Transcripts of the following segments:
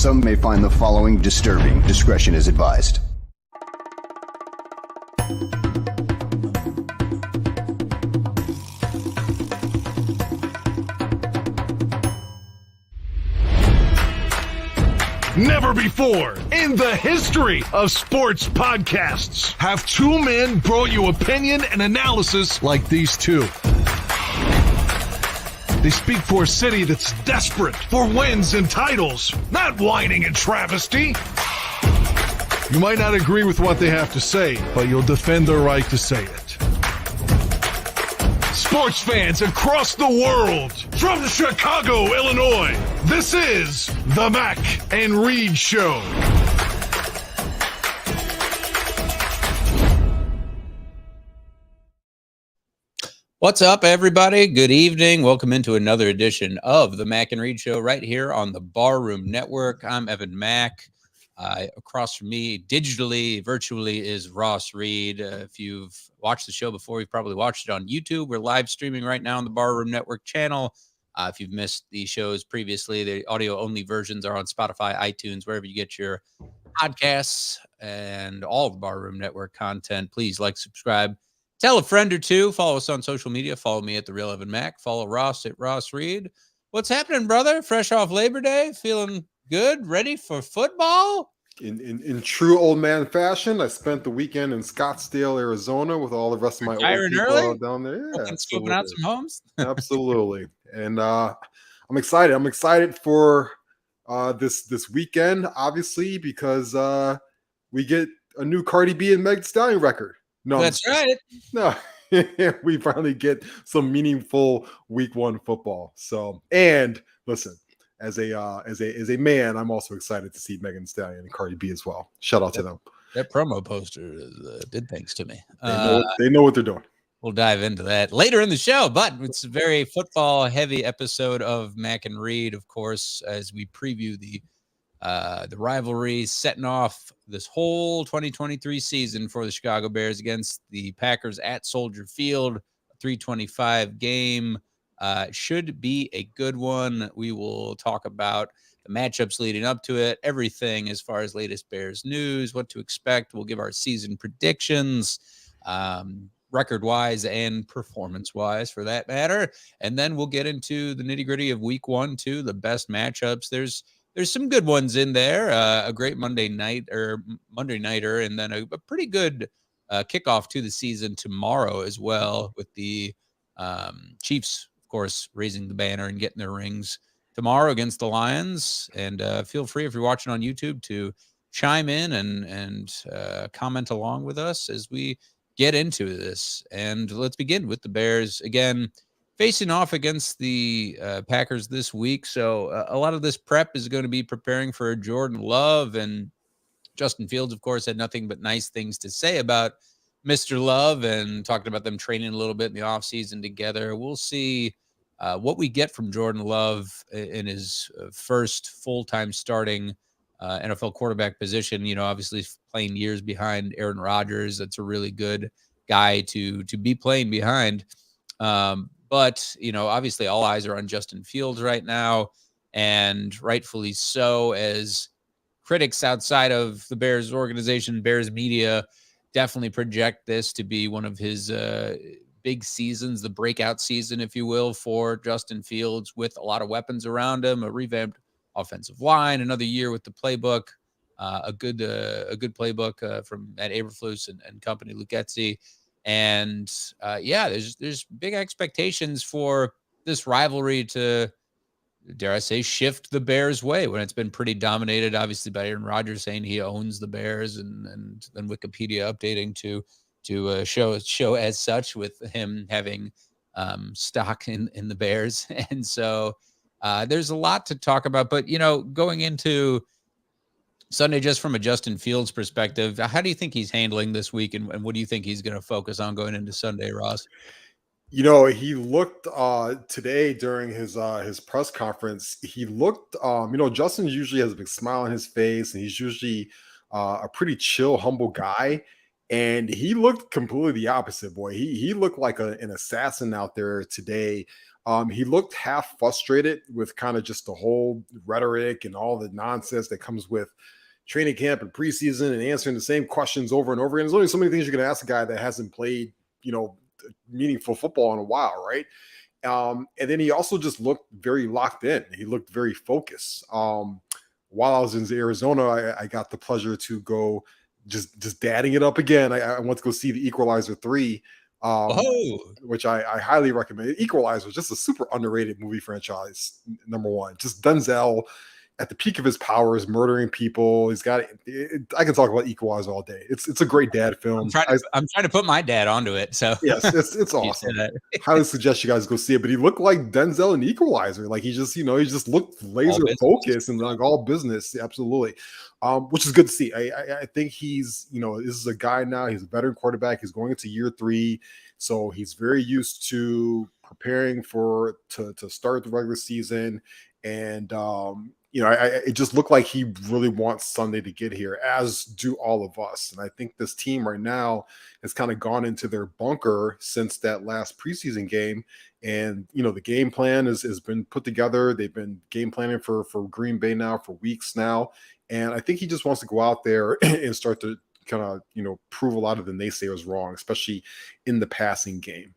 Some may find the following disturbing. Discretion is advised. Never before in the history of sports podcasts have two men brought you opinion and analysis like these two. They speak for a city that's desperate for wins and titles, not whining and travesty. You might not agree with what they have to say, but you'll defend their right to say it. Sports fans across the world, from Chicago, Illinois, this is the Mac and Reed Show. What's up, everybody? Good evening. Welcome into another edition of the Mac and Reed Show right here on the Barroom Network. I'm Evan Mack. Across from me, digitally, virtually, is Ross Reed. If you've watched the show before, you've probably watched it on YouTube. We're live streaming right now on the Barroom Network channel. If you've missed the shows previously, the audio-only versions are on Spotify, iTunes, wherever you get your podcasts and all of the Barroom Network content. Please like, subscribe, tell a friend or two. Follow us on social media. Follow me at The Real Evan Mack. Follow Ross at Ross Reed. What's happening, brother? Fresh off Labor Day? Feeling good? Ready for football? In true old man fashion, I spent the weekend in Scottsdale, Arizona, with all the rest of my old people down there. Yeah, scooping out some homes. Absolutely, and I'm excited. I'm excited for this weekend, obviously, because we get a new Cardi B and Meg Thee Stallion record. No, that's right. No, we finally get some meaningful Week 1 football. So, and listen. As a man, I'm also excited to see Megan Thee Stallion and Cardi B as well. Shout out to them. That promo poster did things to me. They know what they're doing. We'll dive into that later in the show, but it's a very football-heavy episode of Mac and Reed, of course, as we preview the rivalry setting off this whole 2023 season for the Chicago Bears against the Packers at Soldier Field, a 3:25 game. Should be a good one. We will talk about the matchups leading up to it, everything as far as latest Bears news, what to expect. We'll give our season predictions, record-wise and performance-wise for that matter. And then we'll get into the nitty-gritty of Week 1, too, the best matchups. There's some good ones in there, a great Monday nighter, and then a pretty good kickoff to the season tomorrow as well with the Chiefs, of course, raising the banner and getting their rings tomorrow against the Lions. And feel free, if you're watching on YouTube, to chime in and comment along with us as we get into this. And let's begin with the Bears again facing off against the Packers this week. So a lot of this prep is going to be preparing for Jordan Love, and Justin Fields, of course, had nothing but nice things to say about Mr. Love and talking about them training a little bit in the offseason together. We'll see what we get from Jordan Love in his first full-time starting NFL quarterback position. You know, obviously playing years behind Aaron Rodgers. That's a really good guy to be playing behind. But, you know, obviously all eyes are on Justin Fields right now, and rightfully so, as critics outside of the Bears organization, Bears media, definitely project this to be one of his big seasons, the breakout season, if you will, for Justin Fields, with a lot of weapons around him, a revamped offensive line, another year with the playbook, a good playbook from Matt Eberflus and company, Luquezzi. And there's big expectations for this rivalry to, dare I say, shift the Bears' way when it's been pretty dominated, obviously, by Aaron Rodgers saying he owns the Bears, and then Wikipedia updating to show as such, with him having stock in the Bears. And so there's a lot to talk about. But, you know, going into Sunday, just from a Justin Fields perspective, how do you think he's handling this week, and what do you think he's going to focus on going into Sunday, Ross? You know, he looked today during his press conference. He looked, Justin usually has a big smile on his face, and he's usually a pretty chill, humble guy. And he looked completely the opposite, boy. He looked like an assassin out there today. He looked half frustrated with kind of just the whole rhetoric and all the nonsense that comes with training camp and preseason and answering the same questions over and over again. There's only so many things you can ask a guy that hasn't played, meaningful football in a while, right? And then he also just looked very locked in. He looked very focused. While I was in Arizona, I got the pleasure to go just dadding it up again. I went to go see the Equalizer 3, which I highly recommend. Equalizer is just a super underrated movie franchise, number one. Just Denzel at the peak of his powers, murdering people. He's got it. I can talk about Equalizer all day. It's a great dad film. I'm trying to put my dad onto it. So yes, it's awesome. Highly suggest you guys go see it. But he looked like Denzel in Equalizer. Like he just looked laser focused and like all business. Absolutely. Which is good to see. I think he's, this is a guy now. He's a veteran quarterback. He's going into year 3. So he's very used to preparing to start the regular season. And it just looked like he really wants Sunday to get here, as do all of us. And I think this team right now has kind of gone into their bunker since that last preseason game. And, the game plan has been put together. They've been game planning for Green Bay now for weeks now. And I think he just wants to go out there and start to kind of, prove a lot of the naysayers wrong, especially in the passing game.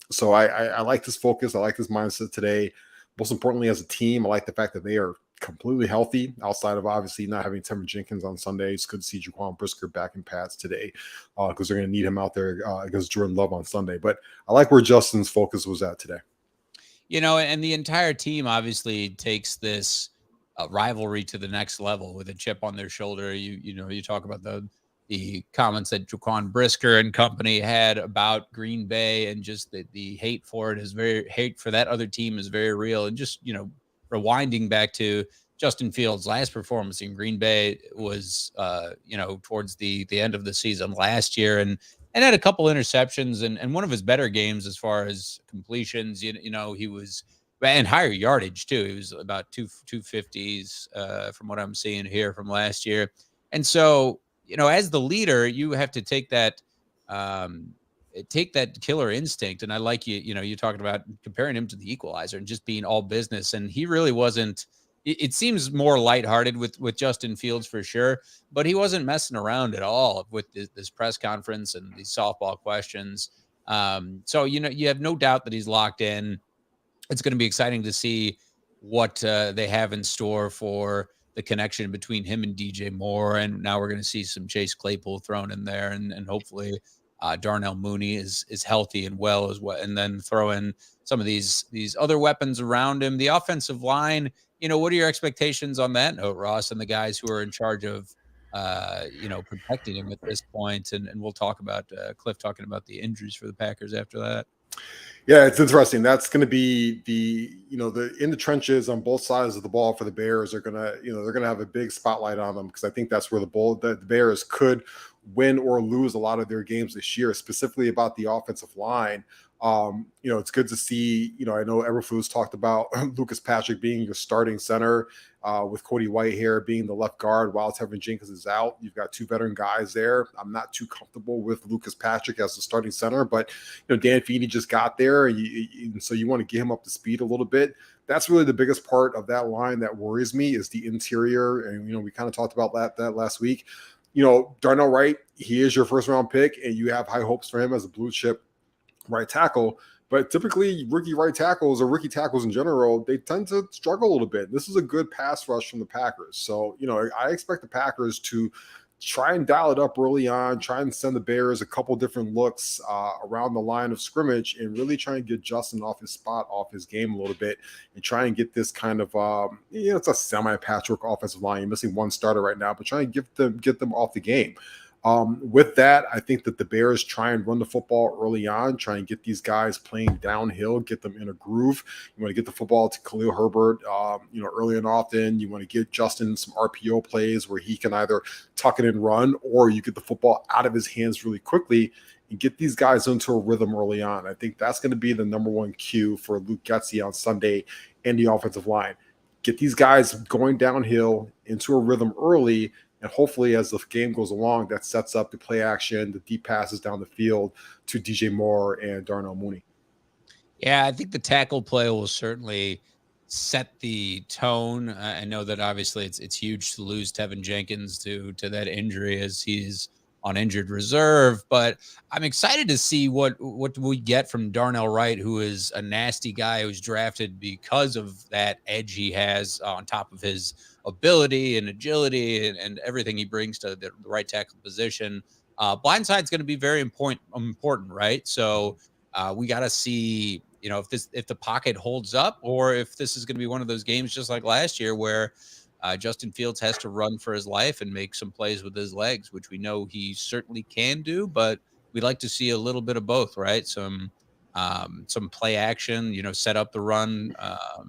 So I like this focus. I like this mindset today. Most importantly, as a team, I like the fact that they are completely healthy outside of obviously not having Teven Jenkins on Sunday. It's good to see Jaquan Brisker back in pads today because they're going to need him out there against Jordan Love on Sunday. But I like where Justin's focus was at today. And the entire team obviously takes this rivalry to the next level with a chip on their shoulder. You talk about the comments that Jaquan Brisker and company had about Green Bay, and just the hate for it is hate for that other team is very real. And just, rewinding back to Justin Fields' last performance in Green Bay was, towards the end of the season last year, and had a couple interceptions and one of his better games as far as completions. He was, and higher yardage too. He was about 250s from what I'm seeing here from last year. And so, as the leader, you have to take that killer instinct. And I like you talking about comparing him to the Equalizer and just being all business. And he really wasn't. It seems more lighthearted with Justin Fields for sure, but he wasn't messing around at all with this press conference and these softball questions. So you have no doubt that he's locked in. It's going to be exciting to see what they have in store for the connection between him and DJ Moore. And now we're going to see some Chase Claypool thrown in there, and hopefully Darnell Mooney is healthy and well as well. And then throw in some of these other weapons around him. The offensive line, what are your expectations on that note, Ross, and the guys who are in charge of, protecting him at this point? And we'll talk about Cliff talking about the injuries for the Packers after that. Yeah, it's interesting. That's going to be the in the trenches on both sides of the ball for the Bears are going to, they're going to have a big spotlight on them, because I think that's where the Bears could win or lose a lot of their games this year, specifically about the offensive line. It's good to see, I know Eberflus talked about Lucas Patrick being your starting center, with Cody Whitehair being the left guard while Teven Jenkins is out. You've got 2 veteran guys there. I'm not too comfortable with Lucas Patrick as the starting center, but Dan Feeney just got there, and so you want to get him up to speed a little bit. That's really the biggest part of that line that worries me, is the interior. And we kind of talked about that last week. Darnell Wright, he is your first round pick, and you have high hopes for him as a blue chip right tackle. But typically rookie right tackles, or rookie tackles in general, they tend to struggle a little bit. This is a good pass rush from the Packers. So, I expect the Packers to try and dial it up early on, try and send the Bears a couple different looks around the line of scrimmage, and really try and get Justin off his game a little bit, and try and get this kind of, it's a semi-patchwork offensive line. You're missing one starter right now, but try and get them off the game. With that, I think that the Bears try and run the football early on, try and get these guys playing downhill, get them in a groove. You want to get the football to Khalil Herbert, early and often. You want to give Justin some RPO plays where he can either tuck it and run, or you get the football out of his hands really quickly and get these guys into a rhythm early on. I think that's going to be the number one cue for Luke Getsy on Sunday and the offensive line. Get these guys going downhill into a rhythm early, And hopefully, as the game goes along, that sets up the play action, the deep passes down the field to DJ Moore and Darnell Mooney. Yeah, I think the tackle play will certainly set the tone. I know that obviously it's huge to lose Tevin Jenkins to that injury as he's on injured reserve, but I'm excited to see what we get from Darnell Wright, who is a nasty guy who's drafted because of that edge he has on top of his ability and agility and everything he brings to the right tackle position. Blindside's going to be very important, right? So we got to see, if the pocket holds up, or if this is going to be one of those games just like last year where Justin Fields has to run for his life and make some plays with his legs, which we know he certainly can do, but we'd like to see a little bit of both, right? Some play action, set up the run,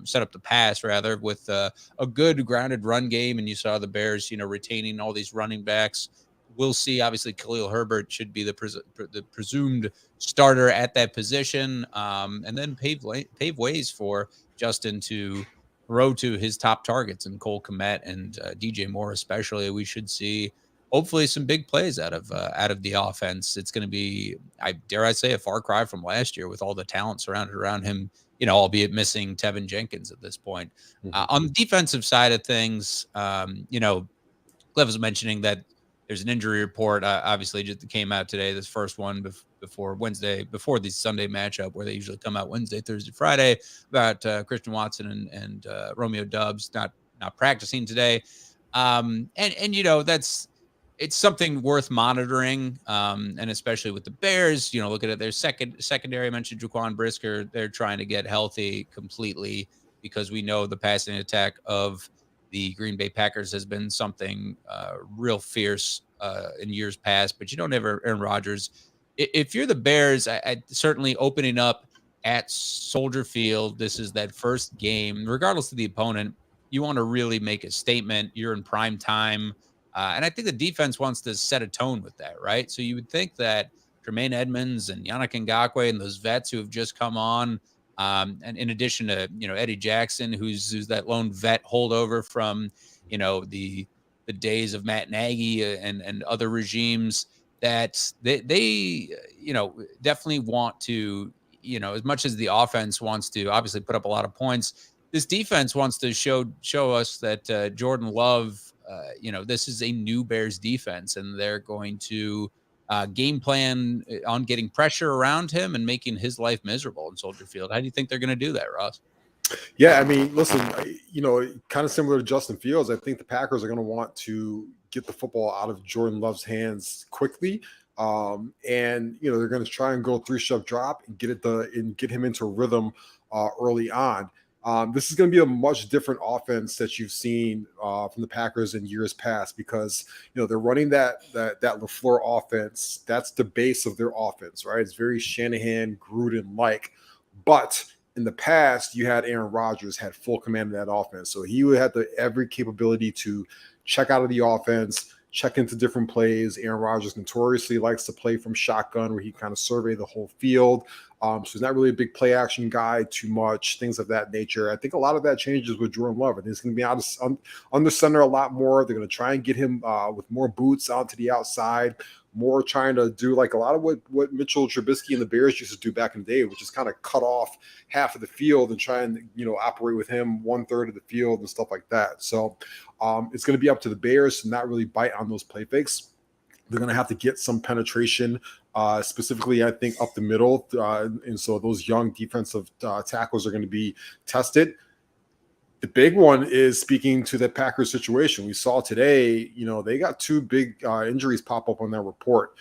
set up the pass rather, with a good grounded run game. And you saw the Bears, retaining all these running backs. We'll see. Obviously, Khalil Herbert should be the presumed starter at that position, and then pave ways for Justin to throw to his top targets and Cole Kmet and DJ Moore especially. We should see hopefully some big plays out of the offense. It's going to be, dare I say, a far cry from last year with all the talent surrounded around him, albeit missing Tevin Jenkins at this point. On the defensive side of things, Cliff was mentioning that there's an injury report, obviously, just came out today. This first one before the Sunday matchup, where they usually come out Wednesday, Thursday, Friday, about Christian Watson and Romeo Doubs not practicing today. It's something worth monitoring, and especially with the Bears, looking at their secondary. I mentioned Jaquan Brisker. They're trying to get healthy completely because we know the passing attack of the Green Bay Packers has been something real fierce in years past, but you don't have Aaron Rodgers. If you're the Bears, I certainly opening up at Soldier Field, this is that first game, regardless of the opponent, you want to really make a statement. You're in prime time. And I think the defense wants to set a tone with that, right? So you would think that Tremaine Edmonds and Yannick Ngakoue and those vets who have just come on, and in addition to, Eddie Jackson, who's that lone vet holdover from, the days of Matt Nagy and other regimes, that they definitely want to, as much as the offense wants to obviously put up a lot of points, this defense wants to show us that Jordan Love, this is a new Bears defense, and they're going to game plan on getting pressure around him and making his life miserable in Soldier Field. How do you think they're going to do that, Ross? Yeah, I mean, listen, kind of similar to Justin Fields, I think the Packers are going to want to get the football out of Jordan Love's hands quickly. And they're going to try and go 3-shove drop and get him into a rhythm early on. This is going to be a much different offense that you've seen from the Packers in years past, because they're running that LaFleur offense. That's the base of their offense, right? It's very Shanahan, Gruden like. But in the past, you had Aaron Rodgers had full command of that offense, so he would have every capability to check out of the offense, check into different plays. Aaron Rodgers notoriously likes to play from shotgun, where he kind of survey the whole field. So he's not really a big play action guy too much, things of that nature. I think a lot of that changes with Jordan Love. I think he's going to be under center a lot more. They're going to try and get him with more boots out to the outside, more trying to do like a lot of what Mitchell Trubisky and the Bears used to do back in the day, which is kind of cut off half of the field and try and operate with him 1/3 of the field and stuff like that. So it's going to be up to the Bears to not really bite on those play fakes. They're going to have to get some penetration, specifically, I think, up the middle. And so those young defensive tackles are going to be tested. The big one is speaking to the Packers situation. We saw today, they got 2 big injuries pop up on their report.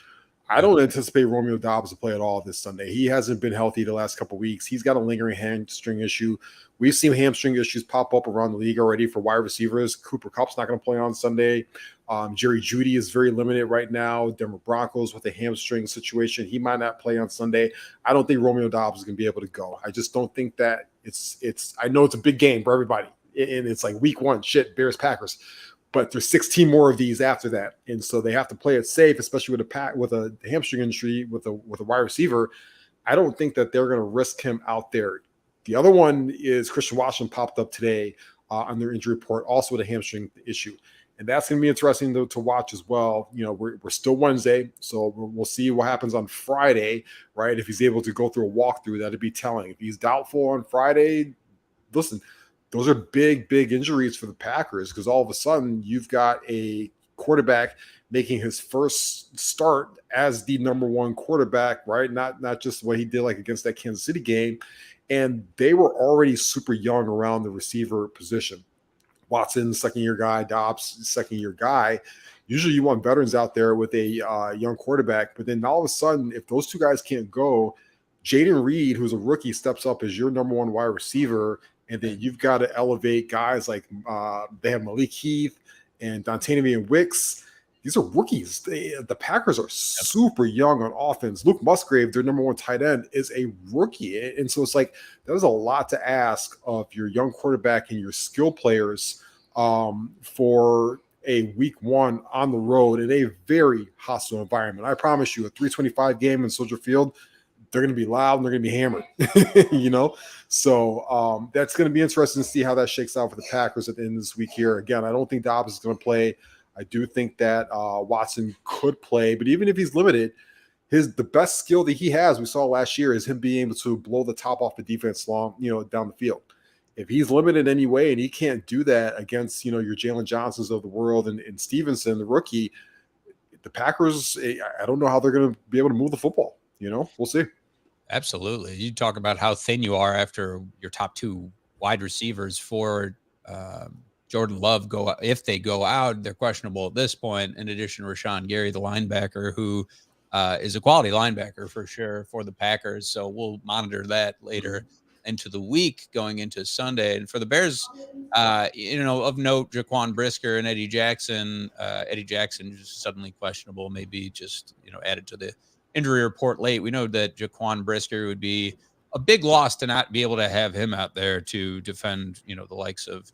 I don't anticipate Romeo Doubs to play at all this Sunday. He hasn't been healthy the last couple of weeks. He's got a lingering hamstring issue. We've seen hamstring issues pop up around the league already for wide receivers. Cooper Kupp's not going to play on Sunday. Jerry Jeudy is very limited right now. Denver Broncos with a hamstring situation. He might not play on Sunday. I don't think Romeo Doubs is going to be able to go. I just don't think that it's I know it's a big game for everybody. And it's like week 1, Bears, Packers. But there's 16 more of these after that. And so they have to play it safe, especially with a hamstring injury with a wide receiver. I don't think that they're going to risk him out there. The other one is Christian Watson popped up today on their injury report, also with a hamstring issue. And that's going to be interesting to watch as well. We're still Wednesday, so we'll see what happens on Friday, right? If he's able to go through a walkthrough, that'd be telling. If he's doubtful on Friday, listen, those are big, big injuries for the Packers, because all of a sudden you've got a quarterback making his first start as the number one quarterback, right? Not just what he did like against that Kansas City game. And they were already super young around the receiver position. Watson, second-year guy, Dobbs, second-year guy. Usually you want veterans out there with a young quarterback, but then all of a sudden, if those two guys can't go, Jaden Reed, who's a rookie, steps up as your number one wide receiver, and then you've got to elevate guys like they have Malik Heath and Dontavian Wicks. These are rookies. The Packers are super young on offense. Luke Musgrave, their number one tight end, is a rookie. And so it's like that was a lot to ask of your young quarterback and your skill players for a week one on the road in a very hostile environment. I promise you, a 325 game in Soldier Field, they're going to be loud and they're going to be hammered, So that's going to be interesting to see how that shakes out for the Packers at the end of this week here. Again, I don't think Dobbs is going to play. I do think that Watson could play, but even if he's limited, the best skill that he has, we saw last year, is him being able to blow the top off the defense down the field. If he's limited anyway and he can't do that against, your Jalen Johnsons of the world and Stevenson, the rookie, the Packers, I don't know how they're going to be able to move the football. We'll see. Absolutely. You talk about how thin you are after your top two wide receivers for Jordan Love if they go out, they're questionable at this point. In addition to Rashawn Gary, the linebacker, who is a quality linebacker for sure for the Packers. So we'll monitor that later into the week going into Sunday. And for the Bears, of note, Jaquan Brisker and Eddie Jackson. Eddie Jackson just suddenly questionable, maybe just added to the injury report late. We know that Jaquan Brisker would be a big loss to not be able to have him out there to defend, the likes of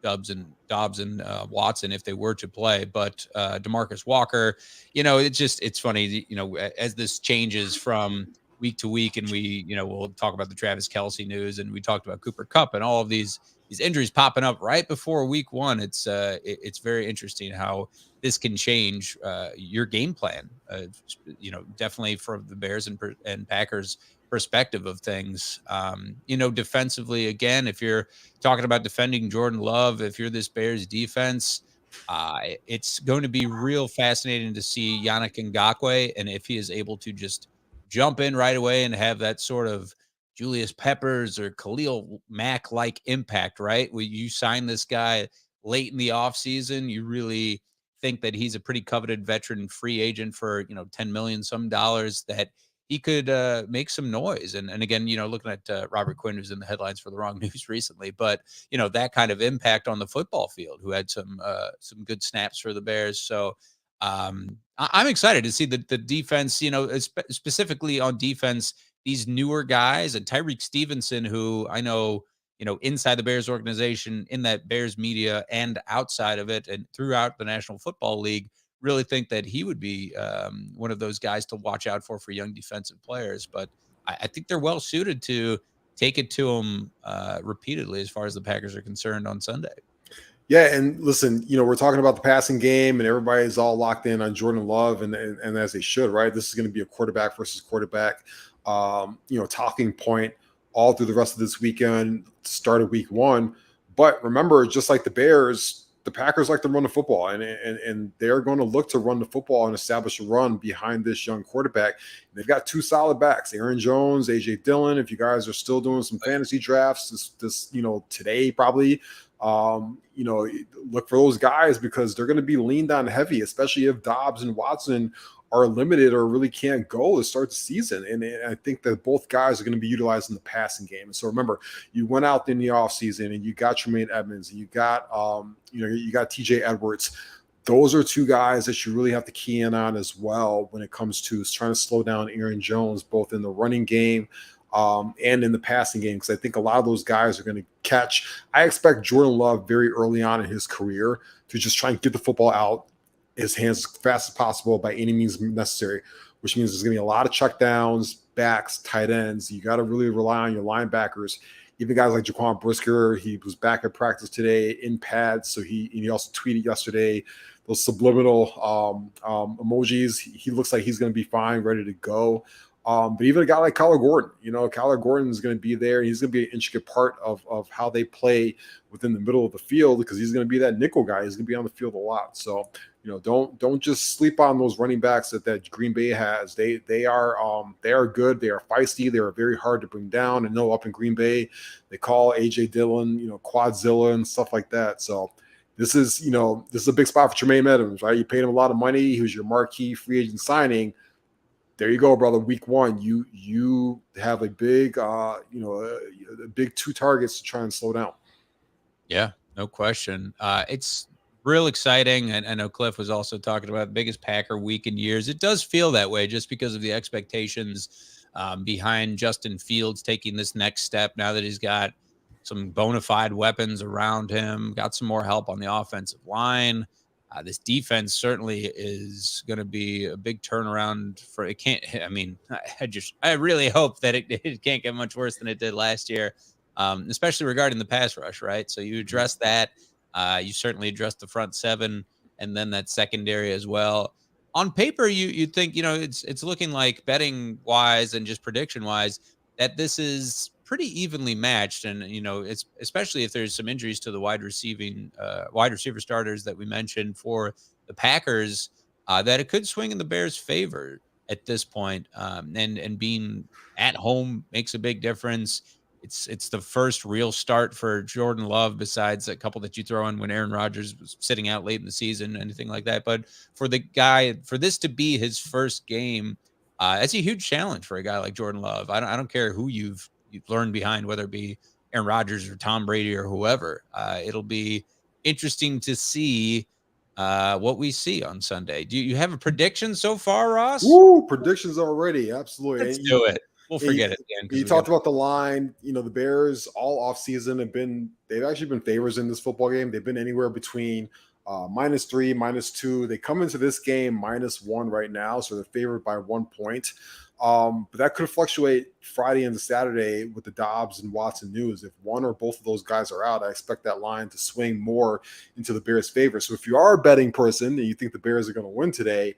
Dobbs and Watson if they were to play. But DeMarcus Walker, it's funny, as this changes from week to week, and we'll talk about the Travis Kelce news, and we talked about Cooper Kupp and all of these injuries popping up right before week one. It's very interesting how this can change your game plan, definitely from the Bears and Packers perspective of things. Defensively, again, if you're talking about defending Jordan Love, if you're this Bears defense, it's going to be real fascinating to see Yannick Ngakoue, and if he is able to just jump in right away and have that sort of Julius Peppers or Khalil Mack like impact, right? When you sign this guy late in the offseason, you really think that he's a pretty coveted veteran free agent for, $10 million some dollars, that he could make some noise. And again, looking at Robert Quinn, who's in the headlines for the wrong news recently, but that kind of impact on the football field, who had some good snaps for the Bears. So I'm excited to see the defense, specifically on defense, these newer guys, and Tyreek Stevenson, who I know, inside the Bears organization, in that Bears media and outside of it and throughout the National Football League, really think that he would be one of those guys to watch out for young defensive players. But I think they're well suited to take it to them repeatedly as far as the Packers are concerned on Sunday. Yeah, and listen, we're talking about the passing game, and everybody's all locked in on Jordan Love, and as they should, right? This is going to be a quarterback versus quarterback, talking point all through the rest of this weekend, start of week one. But remember, just like the Bears, the Packers like to run the football, and they're going to look to run the football and establish a run behind this young quarterback. They've got two solid backs, Aaron Jones, AJ Dillon. If you guys are still doing some fantasy drafts this today, probably, look for those guys, because they're going to be leaned on heavy, especially if Dobbs and Watson are limited or really can't go to start the season. And I think that both guys are going to be utilized in the passing game. And so remember, you went out in the offseason and you got Tremaine Edmonds and you got, you got TJ Edwards. Those are two guys that you really have to key in on as well when it comes to trying to slow down Aaron Jones, both in the running game and in the passing game, because I think a lot of those guys are going to catch. I expect Jordan Love very early on in his career to just try and get the football out his hands as fast as possible by any means necessary. which means there's going to be a lot of checkdowns, backs, tight ends. You got to really rely on your linebackers. Even guys like Jaquan Brisker, he was back at practice today in pads. So he also tweeted yesterday those subliminal emojis. He looks like he's going to be fine, ready to go. But even a guy like Kyler Gordon, Kyler Gordon is going to be there. He's going to be an intricate part of how they play within the middle of the field because he's going to be that nickel guy. He's going to be on the field a lot. So, don't just sleep on those running backs that Green Bay has. They are good. They are feisty. They are very hard to bring down. And up in Green Bay, they call AJ Dillon, Quadzilla and stuff like that. So this is a big spot for Tremaine Edmunds, right? You paid him a lot of money. He was your marquee free agent signing. There you go, brother. Week one, you have a big, a big 2 targets to try and slow down. Yeah, no question. It's real exciting. And I know Cliff was also talking about the biggest Packer week in years. It does feel that way just because of the expectations behind Justin Fields taking this next step now that he's got some bona fide weapons around him, got some more help on the offensive line. This defense certainly is going to be a big turnaround for it. I really hope that it can't get much worse than it did last year, especially regarding the pass rush, right? So you address that. You certainly address the front 7 and then that secondary as well. On paper, you think, it's looking like betting wise and just prediction wise that this is pretty evenly matched. And, it's especially if there's some injuries to the wide receiver starters that we mentioned for the Packers, that it could swing in the Bears' favor at this point. And being at home makes a big difference. It's the first real start for Jordan Love besides a couple that you throw in when Aaron Rodgers was sitting out late in the season, anything like that. But for this to be his first game, that's a huge challenge for a guy like Jordan Love. I don't care who you've learned behind, whether it be Aaron Rodgers or Tom Brady or whoever. It'll be interesting to see what we see on Sunday. Do you have a prediction so far, Ross? Woo, predictions already. Absolutely. Let's do it. We'll forget it again. You talked about the line. The Bears all offseason they've actually been favorites in this football game. They've been anywhere between -3, -2. They come into this game -1 right now, so they're favored by 1 point. But that could fluctuate Friday into Saturday with the Dobbs and Watson news. If one or both of those guys are out, I expect that line to swing more into the Bears' favor. So if you are a betting person and you think the Bears are going to win today,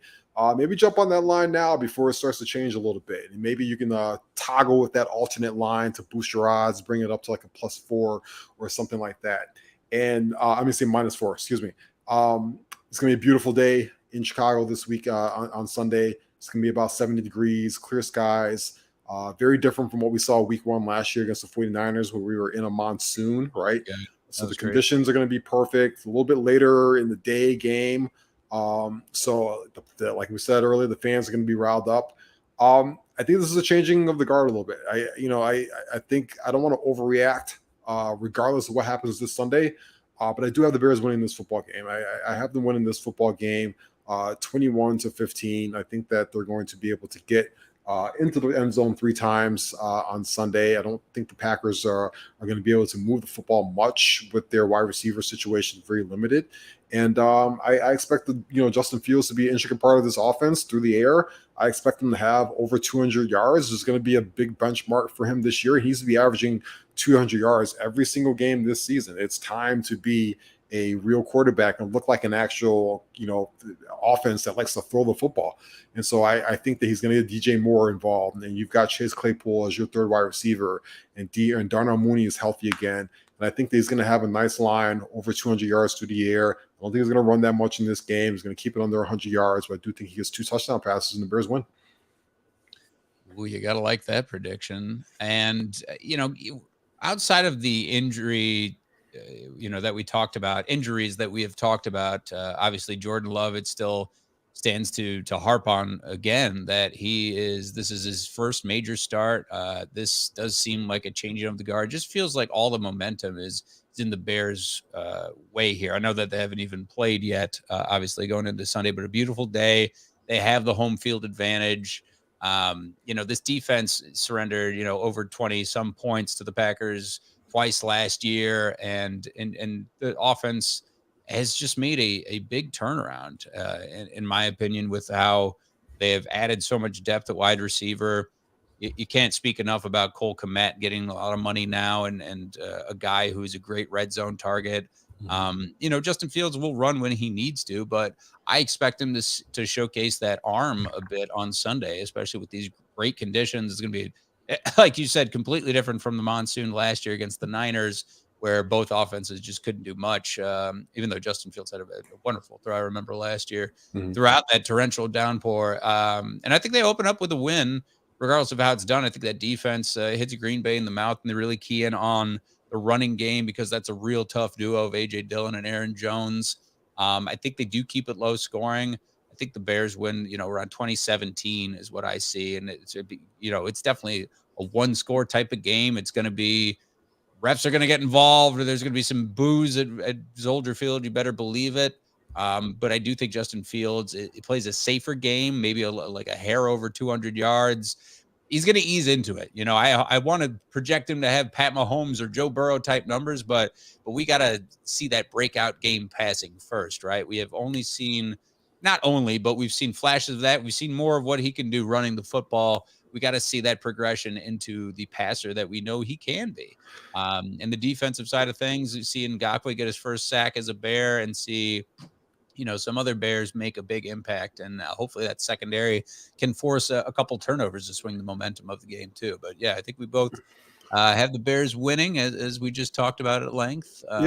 maybe jump on that line now before it starts to change a little bit. And maybe you can toggle with that alternate line to boost your odds, bring it up to like a +4 or something like that. And I'm going to say -4, excuse me. It's going to be a beautiful day in Chicago this week on Sunday. It's going to be about 70 degrees, clear skies, very different from what we saw week 1 last year against the 49ers where we were in a monsoon, right? Yeah, so the conditions are going to be perfect. A little bit later in the day game. So like we said earlier, the fans are going to be riled up. I think this is a changing of the guard a little bit. I think I don't want to overreact regardless of what happens this Sunday. But I do have the Bears winning this football game. I have them winning this football game 21-15. I think that they're going to be able to get into the end zone 3 times on Sunday. I don't think the Packers are going to be able to move the football much with their wide receiver situation very limited. And I expect Justin Fields to be an intricate part of this offense through the air. I expect him to have over 200 yards. There's going to be a big benchmark for him this year. He needs to be averaging 200 yards every single game this season. It's time to be a real quarterback and look like an actual, offense that likes to throw the football. And so I think that he's going to get DJ Moore involved. And you've got Chase Claypool as your 3rd wide receiver, and Darnell Mooney is healthy again. And I think that he's going to have a nice line over 200 yards through the air. I don't think he's going to run that much in this game. He's going to keep it under 100 yards, but I do think he gets 2 touchdown passes and the Bears win. Well, you got to like that prediction. And, outside of the injury, that we talked about, injuries that we have talked about, obviously Jordan Love, it still stands to harp on again that this is his first major start. This does seem like a changing of the guard. Just feels like all the momentum is in the Bears' way here. I know that they haven't even played yet, obviously going into Sunday, but a beautiful day. They have the home field advantage. This defense surrendered, over 20 some points to the Packers twice last year, and the offense has just made a big turnaround, in my opinion, with how They have added so much depth at wide receiver. You can't speak enough about Cole Kmet getting a lot of money now, and a guy who's a great red zone target. Justin Fields will run when he needs to, but I expect him to showcase that arm a bit on Sunday, especially with these great conditions. It's going to be, like you said, completely different from the monsoon last year against the Niners, where both offenses just couldn't do much, even though Justin Fields had a wonderful throw, I remember last year, throughout that torrential downpour. And I think they open up with a win, regardless of how it's done. I think that defense hits Green Bay in the mouth, and they really key in on the running game because that's a real tough duo of A.J. Dillon and Aaron Jones. I think they do keep it low scoring. I think the Bears win, around 2017 is what I see. And it's definitely a one-score type of game. It's going to be refs are going to get involved, or there's going to be some boos at Soldier Field. You better believe it. But I do think Justin Fields it plays a safer game, maybe like a hair over 200 yards. He's going to ease into it. I want to project him to have Pat Mahomes or Joe Burrow type numbers, but we got to see that breakout game passing first, right? We have only seen, but we've seen flashes of that. We've seen more of what he can do running the football. We got to see that progression into the passer that we know he can be. And the defensive side of things, you see Ngakoue get his first sack as a Bear and see, some other Bears make a big impact. And hopefully that secondary can force a couple turnovers to swing the momentum of the game too. But yeah, I think we both have the Bears winning as we just talked about at length. And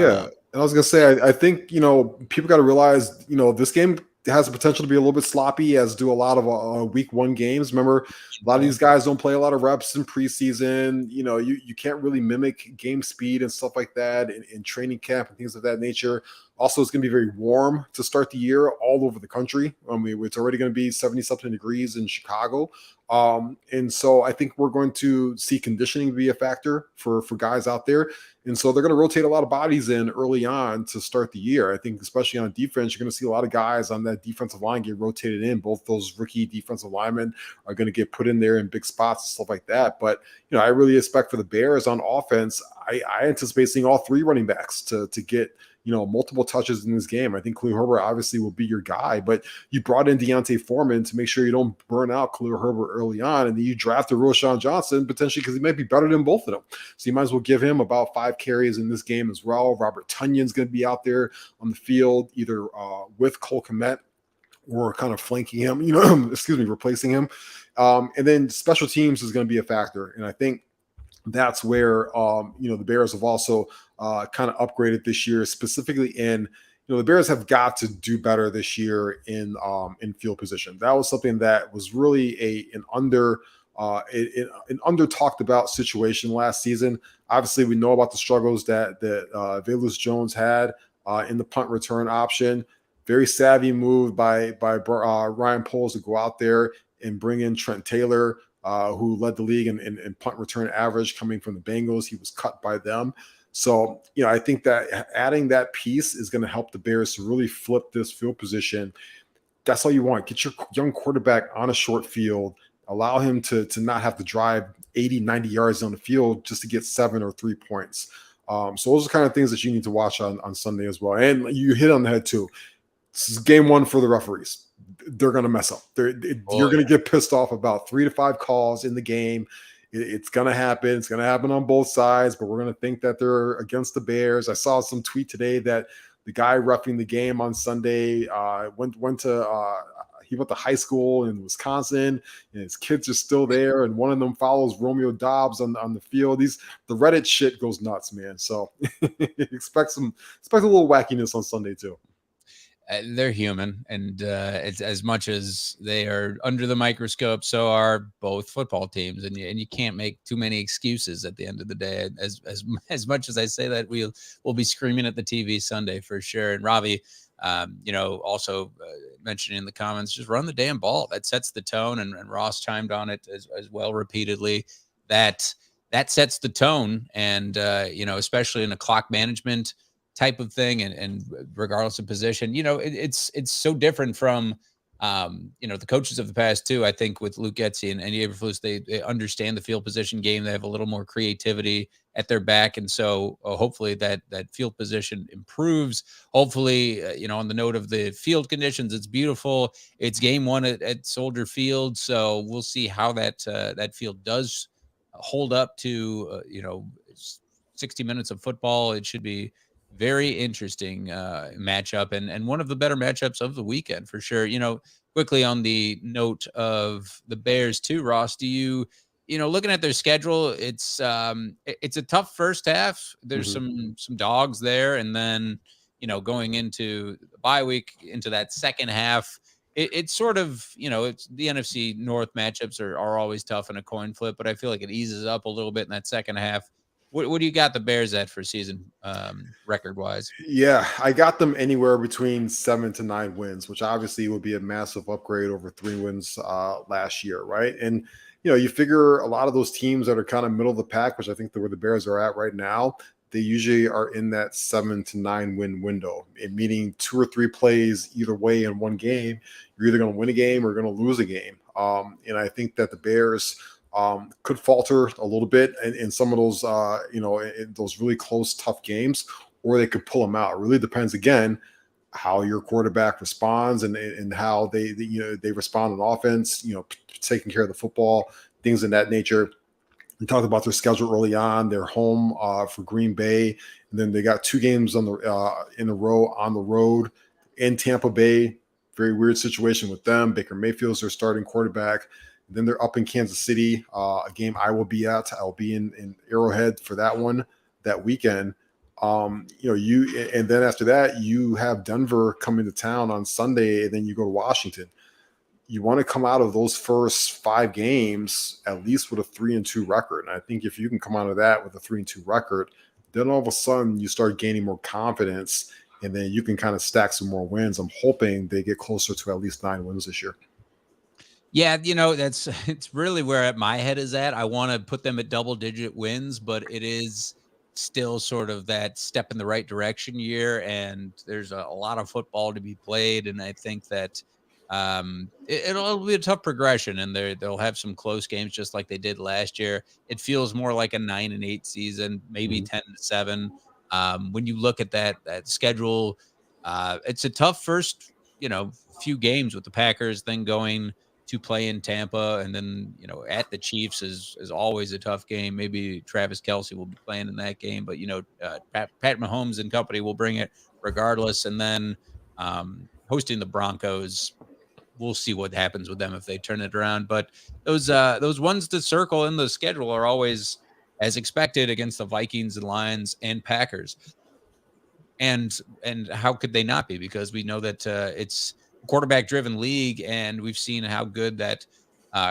I was going to say, I think, people got to realize, this game has the potential to be a little bit sloppy, as do a lot of week one games. Remember, a lot of these guys don't play a lot of reps in preseason. You can't really mimic game speed and stuff like that in training camp and things of that nature. Also, it's going to be very warm to start the year all over the country. I mean, it's already going to be 70-something degrees in Chicago. And so I think we're going to see conditioning be a factor for guys out there. And so they're going to rotate a lot of bodies in early on to start the year. I think especially on defense, you're going to see a lot of guys on that defensive line get rotated in. Both those rookie defensive linemen are going to get put in there in big spots and stuff like that. But, I really expect for the Bears on offense, I anticipate seeing all three running backs to get multiple touches in this game. I think Khalil Herbert obviously will be your guy, but you brought in Deontay Foreman to make sure you don't burn out Khalil Herbert early on, and then you drafted Roschon Johnson potentially because he might be better than both of them. So you might as well give him about 5 carries in this game as well. Robert Tunyon's going to be out there on the field either with Cole Kmet or kind of flanking him, replacing him. And then special teams is going to be a factor. And I think that's where, the Bears have also kind of upgraded this year, specifically in, the Bears have got to do better this year in field position. That was something that was really an under talked about situation last season. Obviously, we know about the struggles that Velus Jones had in the punt return option. Very savvy move by Ryan Poles to go out there and bring in Trent Taylor, who led the league in punt return average coming from the Bengals. He was cut by them. So, I think that adding that piece is going to help the Bears to really flip this field position. That's all you want. Get your young quarterback on a short field. Allow him to not have to drive 80, 90 yards on the field just to get 7 or 3 points. So those are kind of things that you need to watch on Sunday as well. And you hit on the head too. This is game one for the referees. They're going to mess up. You're going to get pissed off about 3 to 5 calls in the game. It's going to happen. It's going to happen on both sides, but we're going to think that they're against the Bears. I saw some tweet today that the guy reffing the game on Sunday went to high school in Wisconsin, and his kids are still there, and one of them follows Romeo Dobbs on the field. The Reddit shit goes nuts, man. So expect a little wackiness on Sunday too. They're human, and it's as much as they are under the microscope, so are both football teams, and you can't make too many excuses at the end of the day. As much as I say that, we'll be screaming at the TV Sunday for sure. And Ravi, also mentioned in the comments, just run the damn ball. That sets the tone, and Ross chimed on it as well repeatedly. That sets the tone, and especially in a clock management type of thing, and regardless of position, it's so different from the coaches of the past too, I think with Luke Getsy and Eberflus, they understand the field position game. They have a little more creativity at their back. And so hopefully that field position improves. Hopefully, on the note of the field conditions, it's beautiful. It's game one at Soldier Field. So we'll see how that field does hold up to, 60 minutes of football. It should be very interesting matchup and one of the better matchups of the weekend for sure. Quickly on the note of the Bears too, Ross, do you looking at their schedule, it's a tough first half. There's some dogs there, and then going into the bye week into that second half, it's sort of it's the NFC North matchups are always tough in a coin flip, but I feel like it eases up a little bit in that second half. What do you got the Bears at for season record wise? Yeah, I got them anywhere between 7 to 9 wins, which obviously would be a massive upgrade over 3 wins last year, right? And you figure a lot of those teams that are kind of middle of the pack, which I think where the Bears are at right now, they usually are in that 7 to 9 win window, meaning 2 or 3 plays either way in one game. You're either going to win a game or going to lose a game. And I think that the Bears could falter a little bit in some of those, in those really close, tough games, or they could pull them out. It really depends, again, how your quarterback responds and how they respond on offense, taking care of the football, things in that nature. We talked about their schedule early on. They're home for Green Bay, and then they got 2 games in a row on the road in Tampa Bay. Very weird situation with them. Baker Mayfield's their starting quarterback. Then they're up in Kansas City, a game I will be at. I'll be in Arrowhead for that one that weekend. And then after that, you have Denver coming to town on Sunday, and then you go to Washington. You want to come out of those first 5 games at least with a 3-2 record. And I think if you can come out of that with a 3-2 record, then all of a sudden you start gaining more confidence, and then you can kind of stack some more wins. I'm hoping they get closer to at least 9 wins this year. Yeah, it's really where my head is at. I want to put them at double-digit wins, but it is still sort of that step in the right direction year, and there's a lot of football to be played, and I think that it'll be a tough progression, and they'll have some close games just like they did last year. It feels more like a 9-8 season, maybe 10-7. When you look at that schedule, it's a tough first few games with the Packers, then going to play in Tampa, and then at the Chiefs is always a tough game. Maybe Travis Kelce will be playing in that game, but Pat Mahomes and company will bring it regardless. And then hosting the Broncos, we'll see what happens with them if they turn it around. But those ones to circle in the schedule are always as expected against the Vikings and Lions and Packers. And how could they not be? Because we know that it's quarterback-driven league, and we've seen how good that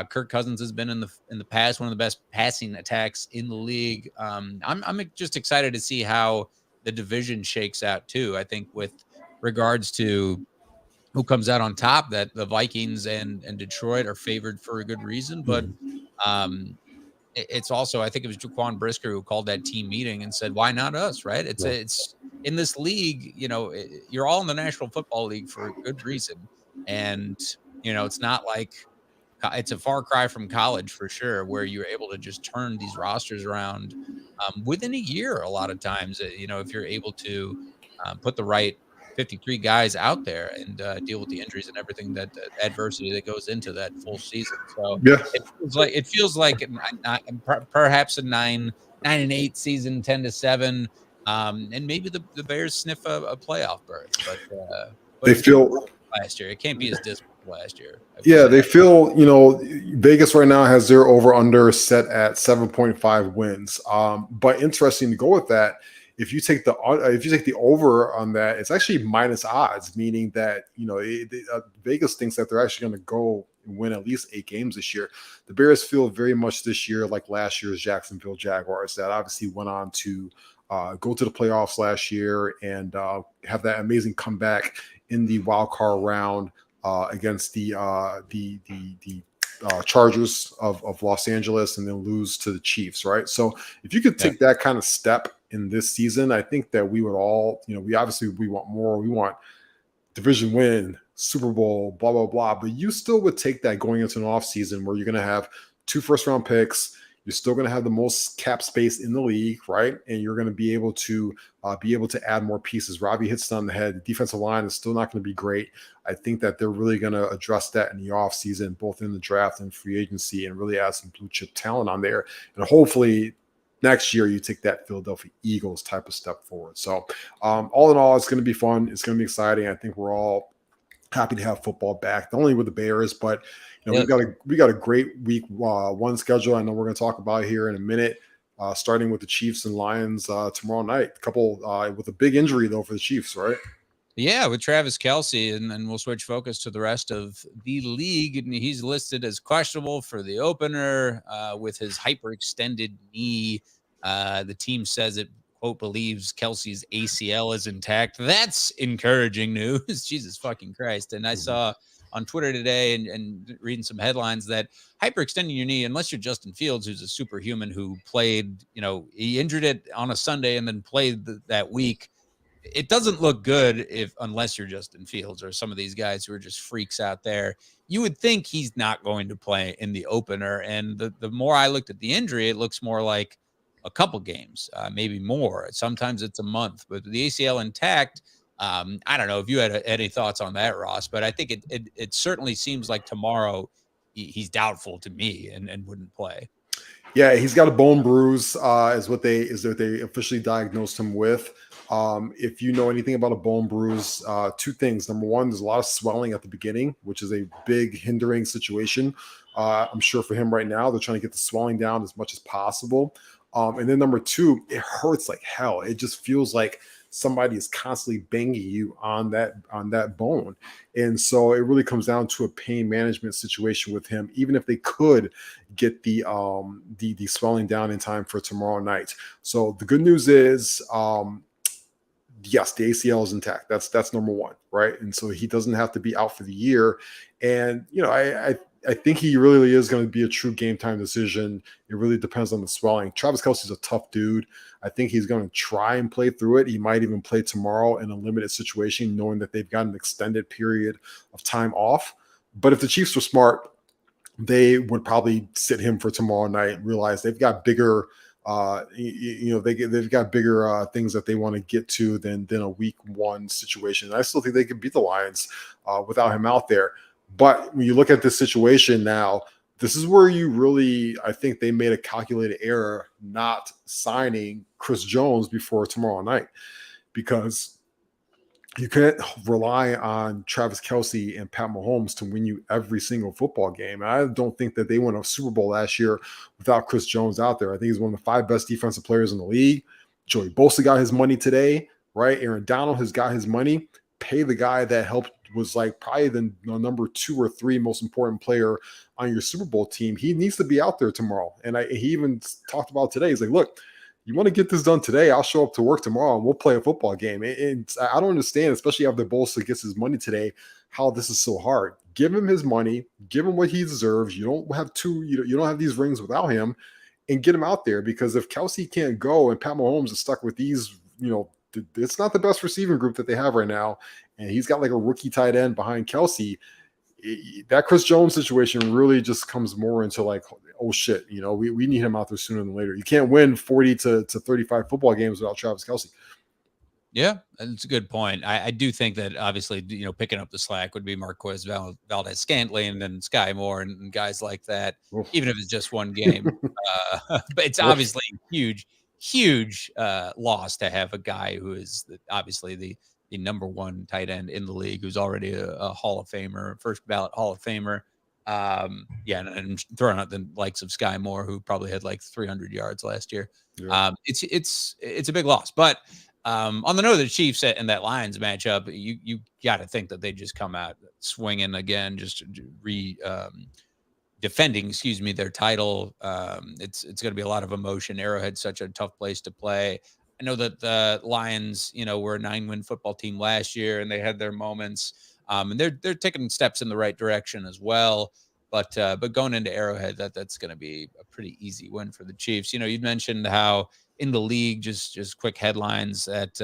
Kirk Cousins has been in the past, one of the best passing attacks in the league. I'm just excited to see how the division shakes out too. I think with regards to who comes out on top, that the Vikings and Detroit are favored for a good reason, but it's also, I think it was Jaquan Brisker who called that team meeting and said, "Why not us?" Right? It's in this league, you're all in the National Football League for a good reason, and it's not like it's a far cry from college for sure, where you're able to just turn these rosters around within a year. A lot of times, if you're able to put the right 53 guys out there and deal with the injuries and everything that adversity that goes into that full season. So it feels like perhaps a 9-8 season, 10-7, and maybe the Bears sniff a playoff berth. But they feel last year it can't be as dismal last year. Yeah, they feel Vegas right now has their over under set at 7.5 wins. But interesting to go with that. If you take the over on that, it's actually minus odds, meaning that Vegas thinks that they're actually going to go and win at least 8 games this year. The Bears feel very much this year like last year's Jacksonville Jaguars, that obviously went on to go to the playoffs last year and have that amazing comeback in the wild card round against the Chargers of Los Angeles, and then lose to the Chiefs, right? So if you could take that kind of step in this season, I think that we would all, we want more. We want division win, Super Bowl, blah, blah, blah. But you still would take that going into an offseason where you're going to have 2 first-round picks. You're still going to have the most cap space in the league, right? And you're going to be able to add more pieces. Robbie hits it on the head. The defensive line is still not going to be great. I think that they're really going to address that in the offseason, both in the draft and free agency, and really add some blue chip talent on there. And hopefully next year you take that Philadelphia Eagles type of step forward. So all in all, it's going to be fun. It's going to be exciting. I think we're all happy to have football back, not only with the Bears, but we got a great week 1 schedule. I know we're going to talk about here in a minute, starting with the Chiefs and Lions tomorrow night. A couple with a big injury though for the Chiefs, right? Yeah, with Travis Kelce, and then we'll switch focus to the rest of the league. And he's listed as questionable for the opener with his hyperextended knee. The team says it, quote, believes Kelce's ACL is intact. That's encouraging news. Jesus fucking Christ. And I saw on Twitter today and reading some headlines that hyperextending your knee, unless you're Justin Fields, who's a superhuman who played, he injured it on a Sunday and then played that week. It doesn't look good unless you're Justin Fields or some of these guys who are just freaks out there. You would think he's not going to play in the opener. And the more I looked at the injury, it looks more like a couple games, maybe more. Sometimes it's a month, but the ACL intact. I don't know if you had any thoughts on that, Ross, but I think it certainly seems like tomorrow he's doubtful to me and wouldn't play. Yeah, he's got a bone bruise, is what they officially diagnosed him with. If you know anything about a bone bruise, 2 things. Number one, there's a lot of swelling at the beginning, which is a big hindering situation. I'm sure for him right now, they're trying to get the swelling down as much as possible. And then number 2, it hurts like hell. It just feels like somebody is constantly banging you on that bone. And so it really comes down to a pain management situation with him, even if they could get the swelling down in time for tomorrow night. So the good news is, yes, the ACL is intact. That's number 1, right? And so he doesn't have to be out for the year. And, I think he really is going to be a true game time decision. It really depends on the swelling. Travis Kelce's a tough dude. I think he's going to try and play through it. He might even play tomorrow in a limited situation, knowing that they've got an extended period of time off. But if the Chiefs were smart, they would probably sit him for tomorrow night and realize they've got bigger they've got bigger things that they want to get to than a week 1 situation. And I still think they could beat the Lions without him out there. But when you look at this situation now, this is where I think they made a calculated error not signing Chris Jones before tomorrow night, because you can't rely on Travis Kelce and Pat Mahomes to win you every single football game. And I don't think that they won a Super Bowl last year without Chris Jones out there. I think he's one of the 5 best defensive players in the league. Joey Bosa got his money today, right? Aaron Donald has got his money. Pay the guy that was like probably the number 2 or 3 most important player on your Super Bowl team. He needs to be out there tomorrow. And he even talked about today. He's like, look, you want to get this done today? I'll show up to work tomorrow and we'll play a football game. And I don't understand, especially after Bosa gets his money today, how this is so hard. Give him his money, give him what he deserves. You don't have you don't have these rings without him, and get him out there, because if Kelce can't go and Pat Mahomes is stuck with these, it's not the best receiving group that they have right now. And he's got like a rookie tight end behind Kelce. That Chris Jones situation really just comes more into like, oh shit, we need him out there sooner than later. You can't win 40 to 35 football games without Travis Kelce. Yeah, that's a good point. I do think that obviously, picking up the slack would be Marquez Valdes-Scantling and then Sky Moore and guys like that, even if it's just one game. But it's obviously huge loss to have a guy who is obviously the number 1 tight end in the league, who's already a Hall of Famer, first ballot Hall of Famer. And throwing out the likes of Sky Moore, who probably had like 300 yards last year. Yeah. It's a big loss. But on the note of the Chiefs and that Lions matchup, you got to think that they just come out swinging again, just defending, their title. It's going to be a lot of emotion. Arrowhead's such a tough place to play. I know that the Lions, were a 9-win football team last year, and they had their moments. And they're taking steps in the right direction as well. But going into Arrowhead, that's going to be a pretty easy win for the Chiefs. You'd mentioned how in the league, just quick headlines, that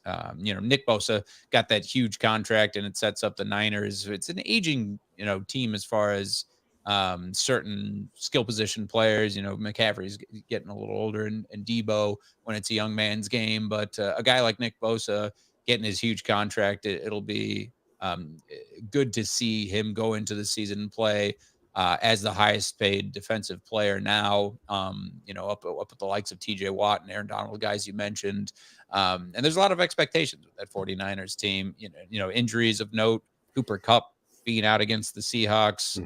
Nick Bosa got that huge contract, and it sets up the Niners. It's an aging, team as far as certain skill position players. McCaffrey's getting a little older, and Debo when it's a young man's game. But a guy like Nick Bosa getting his huge contract, it'll be good to see him go into the season and play as the highest paid defensive player now, up at the likes of TJ Watt and Aaron Donald, guys you mentioned. And there's a lot of expectations with that 49ers team, injuries of note, Cooper Kupp being out against the Seahawks.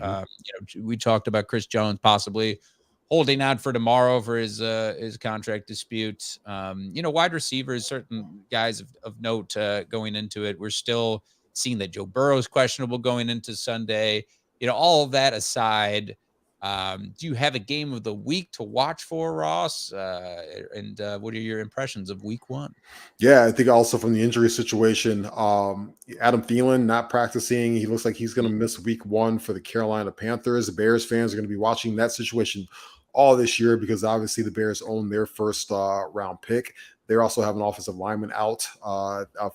We talked about Chris Jones possibly holding out for tomorrow for his contract dispute. Wide receivers, certain guys of note going into it. We're still seeing that Joe Burrow is questionable going into Sunday. All of that aside, do you have a game of the week to watch for, Ross? And what are your impressions of week one? Yeah, I think also from the injury situation, Adam Thielen not practicing. He looks like he's going to miss week one for the Carolina Panthers. The Bears fans are going to be watching that situation all this year because obviously the Bears own their first round pick. They also have an offensive lineman out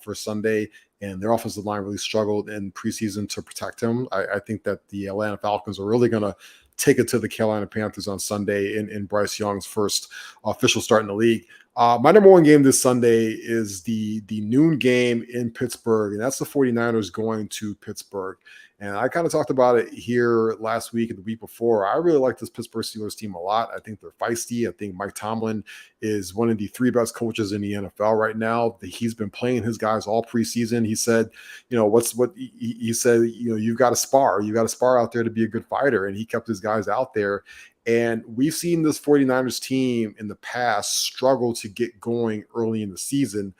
for Sunday, and their offensive line really struggled in preseason to protect him. I think that the Atlanta Falcons are really going to take it to the Carolina Panthers on Sunday in Bryce Young's first official start in the league. My number one game this Sunday is the noon game in Pittsburgh, and that's the 49ers going to Pittsburgh. And I kind of talked about it here last week and the week before. I really like this Pittsburgh Steelers team a lot. I think they're feisty. I think Mike Tomlin is one of the three best coaches in the NFL right now. He's been playing his guys all preseason. He said, he said, you've got to spar. You got to spar out there to be a good fighter. And he kept his guys out there. And we've seen this 49ers team in the past struggle to get going early in the season.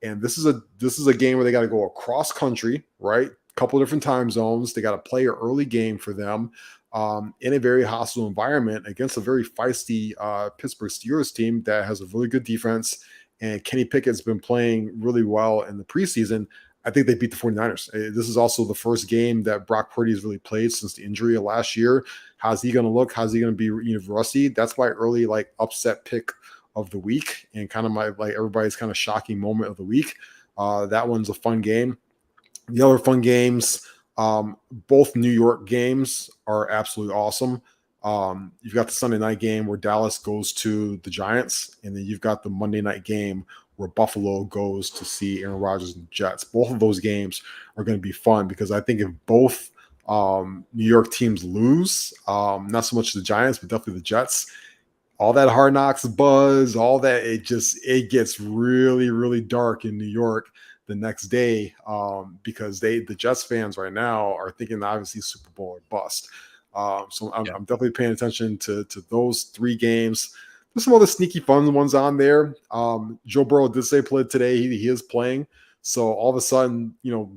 And this is a game where they got to go across country, right? Couple different time zones. They got to play an early game for them in a very hostile environment against a very feisty Pittsburgh Steelers team that has a really good defense. And Kenny Pickett's been playing really well in the preseason. I think they beat the 49ers. This is also the first game that Brock Purdy has really played since the injury of last year. How's he going to look? How's he going to be rusty? That's my early upset pick of the week and kind of my everybody's kind of shocking moment of the week. That one's a fun game. The other fun games, both New York games are absolutely awesome. You've got the Sunday night game where Dallas goes to the Giants, and then you've got the Monday night game where Buffalo goes to see Aaron Rodgers and the Jets. Both of those games are going to be fun because I think if both New York teams lose, not so much the Giants, but definitely the Jets, all that Hard Knocks buzz, all that, it gets really, really dark in New York the next day because the Jets fans right now are thinking obviously Super Bowl or bust. So I'm definitely paying attention to those three games. There's some other sneaky fun ones on there. Joe Burrow did say play today. He is playing. So all of a sudden,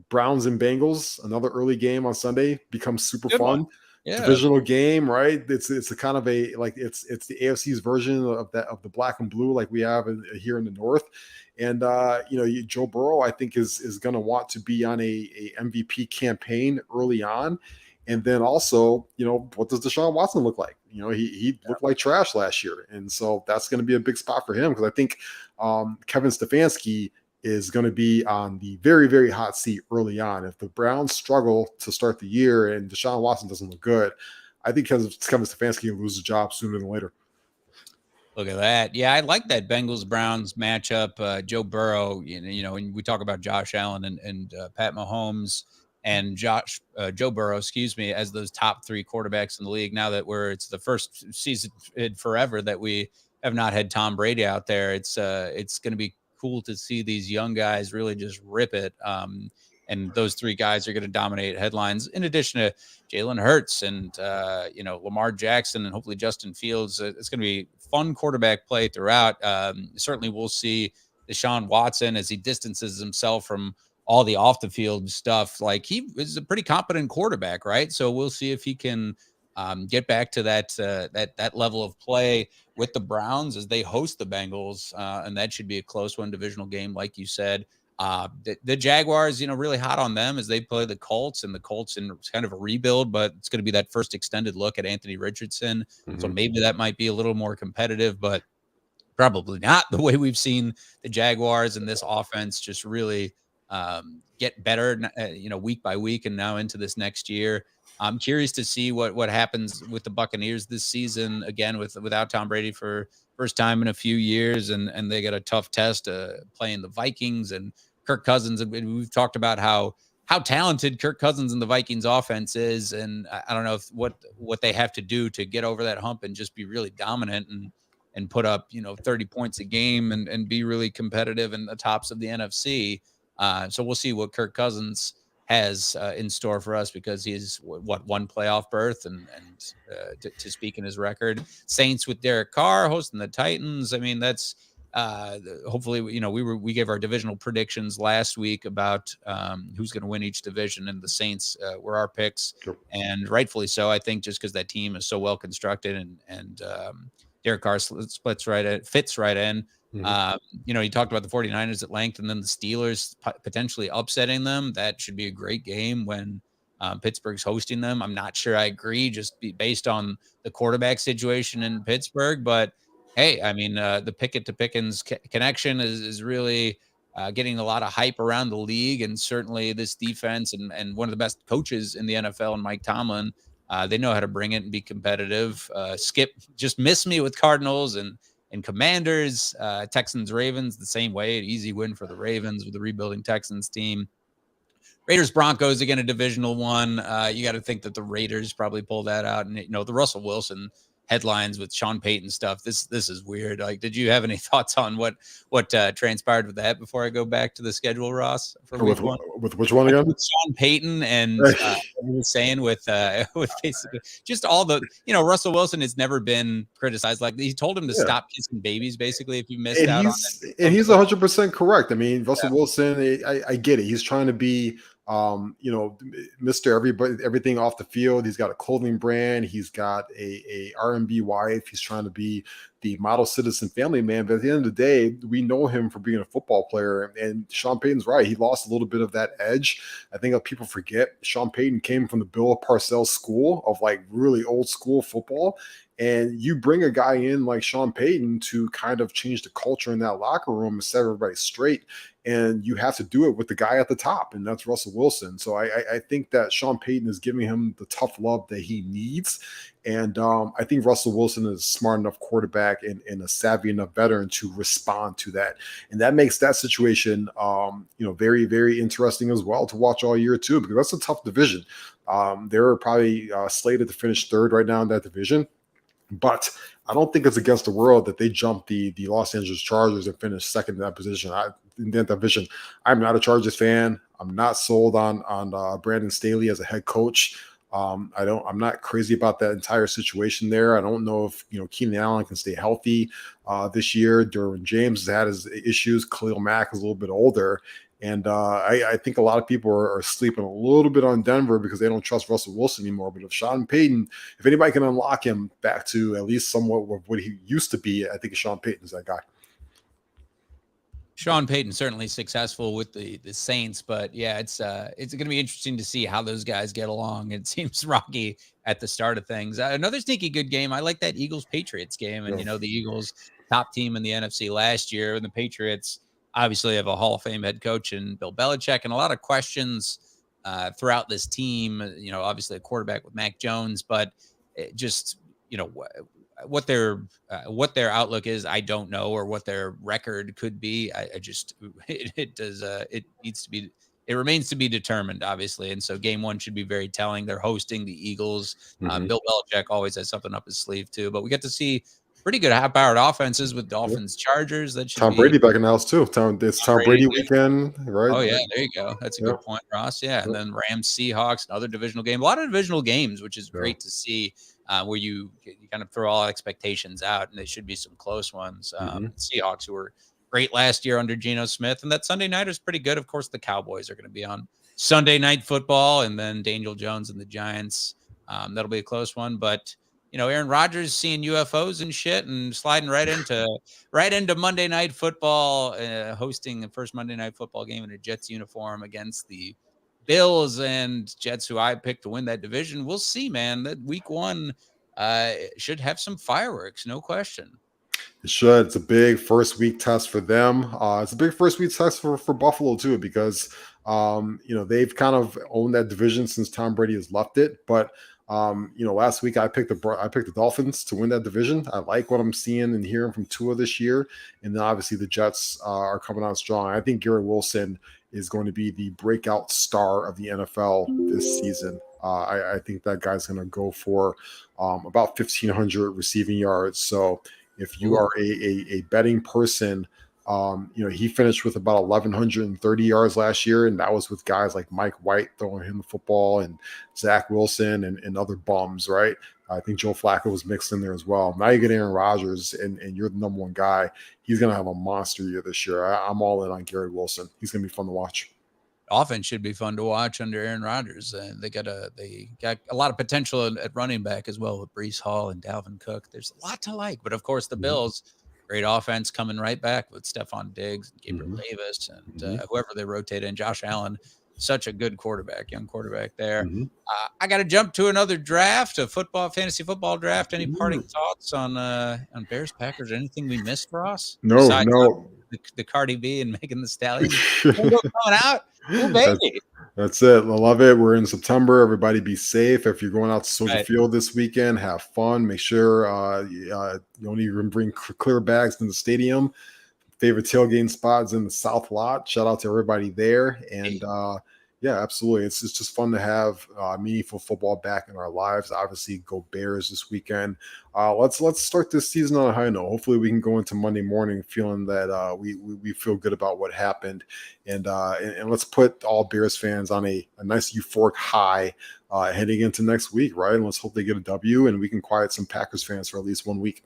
Browns and Bengals, another early game on Sunday, becomes super fun. Yeah. Divisional game, right? It's a kind of it's the AFC's version of the black and blue like we have here in the North. And Joe Burrow, I think, is going to want to be on a MVP campaign early on. And then also, what does Deshaun Watson look like? He looked like trash last year. And so that's going to be a big spot for him because I think Kevin Stefanski is going to be on the very, very hot seat early on. If the Browns struggle to start the year and Deshaun Watson doesn't look good, I think Kevin Stefanski will lose his job sooner than later. Look at that. Yeah, I like that Bengals-Browns matchup. Joe Burrow, and we talk about Josh Allen and Pat Mahomes and Joe Burrow, as those top three quarterbacks in the league. Now that it's the first season in forever that we have not had Tom Brady out there, it's going to be cool to see these young guys really just rip it. And those three guys are going to dominate headlines in addition to Jalen Hurts and, Lamar Jackson and hopefully Justin Fields. It's going to be fun quarterback play throughout. Certainly we'll see Deshaun Watson as he distances himself from all the off the field stuff. Like he is a pretty competent quarterback, right? So we'll see if he can get back to that level of play with the Browns as they host the Bengals. And that should be a close one, divisional game, like you said. The Jaguars, really hot on them as they play the Colts, and the Colts in kind of a rebuild, but it's going to be that first extended look at Anthony Richardson. Mm-hmm. So maybe that might be a little more competitive, but probably not the way we've seen the Jaguars and this offense just really get better, week by week and now into this next year. I'm curious to see what happens with the Buccaneers this season, again, without Tom Brady for first time in a few years. And they got a tough test playing the Vikings and Kirk Cousins. And we've talked about how talented Kirk Cousins and the Vikings offense is. And I don't know what they have to do to get over that hump and just be really dominant and put up, 30 points a game and be really competitive in the tops of the NFC. So we'll see what Kirk Cousins has in store for us, because he's one playoff berth and to speak in his record. Saints with Derek Carr hosting the Titans. I mean, that's hopefully, we gave our divisional predictions last week about who's going to win each division, and the Saints were our picks. Sure. And rightfully so, I think, just because that team is so well constructed and Derek Carr fits right in. You talked about the 49ers at length, and then the Steelers potentially upsetting them. That should be a great game when Pittsburgh's hosting them. I'm not sure I agree based on the quarterback situation in Pittsburgh, but hey, I mean, the Pickett to Pickens connection is really getting a lot of hype around the league, and certainly this defense and one of the best coaches in the NFL, and Mike Tomlin, they know how to bring it and be competitive. Skip just missed me with Cardinals and Commanders. Texans, Ravens, the same way. An easy win for the Ravens with the rebuilding Texans team. Raiders, Broncos, again, a divisional one. You got to think that the Raiders probably pulled that out. And, the Russell Wilson headlines with Sean Payton stuff. This is weird. Like, did you have any thoughts on what transpired with that before I go back to the schedule, Ross? With which one again? With Sean Payton and he was saying with basically just all the, Russell Wilson has never been criticized. Like, he told him to stop kissing babies, basically, if you missed out on it. And he's 100% correct. I mean, Russell Wilson, I get it. He's trying to be Mr. everything off the field. He's got a clothing brand. He's got a R&B wife. He's trying to be the model citizen family man. But at the end of the day, we know him for being a football player. And Sean Payton's right. He lost a little bit of that edge. I think people forget Sean Payton came from the Bill Parcells school of like really old school football. And you bring a guy in like Sean Payton to kind of change the culture in that locker room and set everybody straight. And you have to do it with the guy at the top, and that's Russell Wilson. So I think that Sean Payton is giving him the tough love that he needs. And I think Russell Wilson is a smart enough quarterback and a savvy enough veteran to respond to that. And that makes that situation, very, very interesting as well to watch all year too, because that's a tough division. They're probably slated to finish third right now in that division. But I don't think it's against the world that they jumped the Los Angeles Chargers and finished second in that position. In that division, I'm not a Chargers fan. I'm not sold on Brandon Staley as a head coach. I'm not crazy about that entire situation there. I don't know if Keenan Allen can stay healthy this year. Derwin James has had his issues. Khalil Mack is a little bit older. And I think a lot of people are sleeping a little bit on Denver because they don't trust Russell Wilson anymore. But if Sean Payton, if anybody can unlock him back to at least somewhat what he used to be, I think Sean Payton is that guy. Sean Payton certainly successful with the Saints, but yeah, it's going to be interesting to see how those guys get along. It seems rocky at the start of things. Another sneaky good game. I like that Eagles-Patriots game, and the Eagles top team in the NFC last year, and the Patriots obviously have a Hall of Fame head coach in Bill Belichick, and a lot of questions throughout this team. Obviously a quarterback with Mac Jones, but just what their outlook is, I don't know, or what their record could be. It remains to be determined, obviously. And so game one should be very telling. They're hosting the Eagles. Bill Belichick always has something up his sleeve too, but we get to see pretty good high-powered offenses with Dolphins, Chargers. That should Tom Brady back in the house too. It's Tom Brady weekend, right? Oh yeah, there you go. That's a good point, Ross. Yeah, and then Rams, Seahawks, another divisional game. A lot of divisional games, which is great to see. Where you kind of throw all expectations out, and they should be some close ones. Seahawks, who were great last year under Geno Smith, and that Sunday night is pretty good. Of course, the Cowboys are going to be on Sunday Night Football, and then Daniel Jones and the Giants. That'll be a close one, but Aaron Rodgers seeing UFOs and shit and sliding right into Monday Night Football, hosting the first Monday Night Football game in a Jets uniform against the Bills and Jets, who I picked to win that division. We'll see, man. That week one should have some fireworks, no question. It should. It's a big first week test for them. It's a big first week test for Buffalo too, because they've kind of owned that division since Tom Brady has left it. But last week I picked the Dolphins to win that division. I like what I'm seeing and hearing from Tua this year, and then obviously the Jets are coming out strong. I think Garrett Wilson is going to be the breakout star of the NFL this season. I think that guy's going to go for about 1,500 receiving yards. So if you are a betting person, he finished with about 1,130 yards last year, and that was with guys like Mike White throwing him the football and Zach Wilson and other bums, right? I think Joe Flacco was mixed in there as well. Now you get Aaron Rodgers, and you're the number one guy. He's going to have a monster year this year. I'm all in on Garrett Wilson. He's going to be fun to watch. Offense should be fun to watch under Aaron Rodgers. They got a lot of potential at running back as well with Breece Hall and Dalvin Cook. There's a lot to like, but of course the Bills, great offense coming right back with Stephon Diggs, and Gabriel Davis, and whoever they rotate in. Josh Allen, such a good quarterback, young quarterback there. I got to jump to another draft, a fantasy football draft. Any parting thoughts on Bears Packers? Anything we missed, Ross? No. The Cardi B and Megan Thee Stallion coming out. Ooh, baby. That's it. I love it. We're in September. Everybody be safe. If you're going out to Soldier Field this weekend, have fun. Make sure you don't even bring clear bags in the stadium. Favorite tailgating spots in the South Lot. Shout out to everybody there. And yeah, absolutely. It's just fun to have meaningful football back in our lives. Obviously, go Bears this weekend. Let's start this season on a high note. Hopefully, we can go into Monday morning feeling that we feel good about what happened, and let's put all Bears fans on a nice euphoric high heading into next week, right? And let's hope they get a W, and we can quiet some Packers fans for at least 1 week.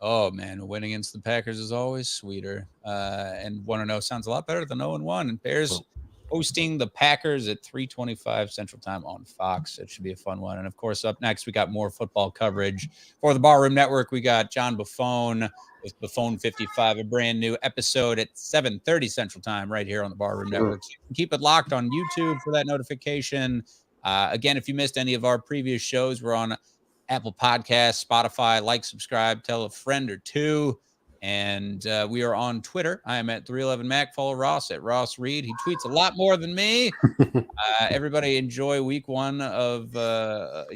Oh man, a win against the Packers is always sweeter. And 1-0 sounds a lot better than 0-1. And Bears hosting the Packers at 3:25 Central Time on Fox. It should be a fun one. And of course, up next, we got more football coverage for the Barroom Network. We got John Buffone with Buffone 55, a brand new episode at 7:30 Central Time right here on the Barroom Network. So you can keep it locked on YouTube for that notification. Again, if you missed any of our previous shows, we're on Apple Podcasts, Spotify. Like, subscribe, tell a friend or two. And we are on Twitter. I am at 311Mac. Follow Ross at Ross Reed. He tweets a lot more than me. Everybody enjoy week 1 of the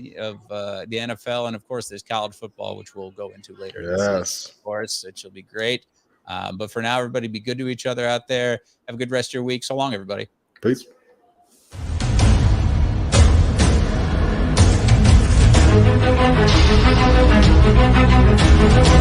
NFL. And, of course, there's college football, which we'll go into later. Yes. Of course, it shall be great. But for now, everybody be good to each other out there. Have a good rest of your week. So long, everybody. Peace. Thank you.